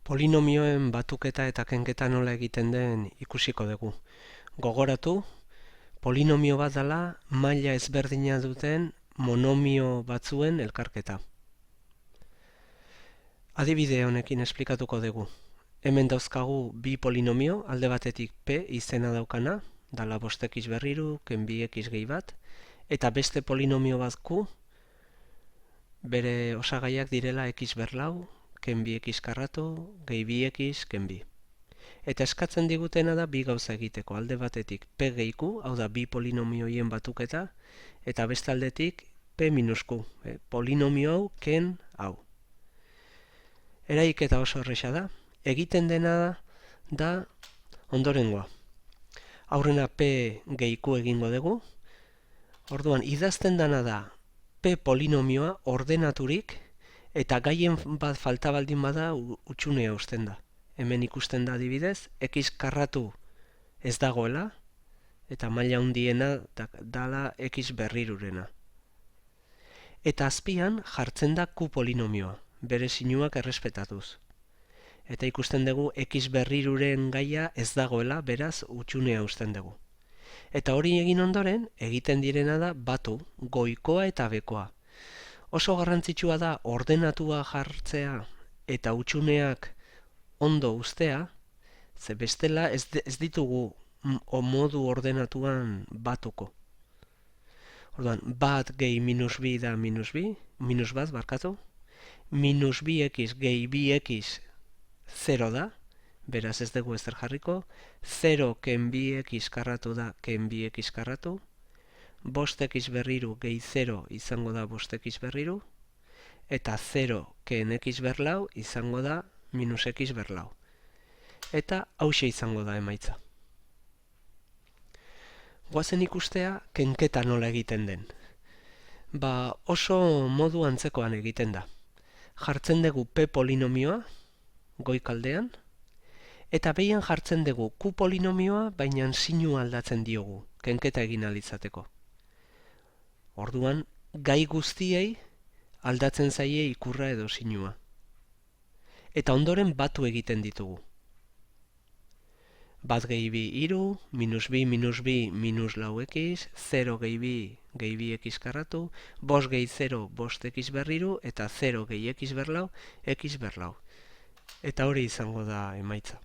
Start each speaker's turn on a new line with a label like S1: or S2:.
S1: Polinomioen batuketa eta kenketa nola egiten den ikusiko dugu. Gogoratu, polinomio bat dela maila ezberdina duten monomio batzuen elkarketa. Adibide honekin esplikatuko dugu. Hemen dauzkagu bi polinomio, alde batetik p izena daukana, dala 5x berriru, ken 2x gehi bat, eta beste polinomio bat q, bere osagaiak direla x berlau, ken 2x karratu, gehi 2x, ken 2. Eta eskatzen digutena da bi gauza egiteko, alde batetik p gehi q, hau da bi polinomioien batuketa, eta beste aldetik p minus q, polinomio hau, ken hau. Eraiketa oso erresa da, egiten dena da ondorengoa. Aurrena p gehi q egingo dugu, orduan idazten dena da p polinomioa ordenaturik, eta gaien bat falta baldin bada utxunea uzten da. Hemen ikusten da adibidez, x karratu ez dagoela, eta maila handiena dala x berrirurena. Eta azpian jartzen da q polinomioa, bere sinuak errespetatuz. Eta ikusten dugu x berriruren gaia ez dagoela, beraz utxunea uzten dugu. Eta hori egin ondoren, egiten direna da batu, goikoa eta bekoa. Oso garrantzitsua da ordenatua jartzea eta utxuneak ondo uztea, ze bestela ez ditugu modu ordenatuan batuko. Orduan, bat gehi minus bi da minus bat, barkatu, minus 2x gehi 2x 0 da, beraz ez dugu ezer jarriko, 0 ken 2x karratu da ken 2x karratu, 5x berriru gehi 0 izango da 5x berriru, eta 0 ken x berlau izango da minus x berlau. Eta hauxe izango da emaitza. Goazen ikustea kenketa nola egiten den. Oso modu antzekoan egiten da. Jartzen dugu p polinomioa, goikaldean, eta behian jartzen dugu q polinomioa, baina sinua aldatzen diogu, kenketa egin ahal izateko. Orduan, gai guztiei aldatzen zaie ikurra edo sinua. Eta ondoren batu egiten ditugu. Bat gehi bi iru, minus bi minus lau x, 0 gehi bi gehi 2x karratu, 5 gehi 0 5x berriru, eta 0 gehi x berlau, x berlau. Eta hori izango da emaitza.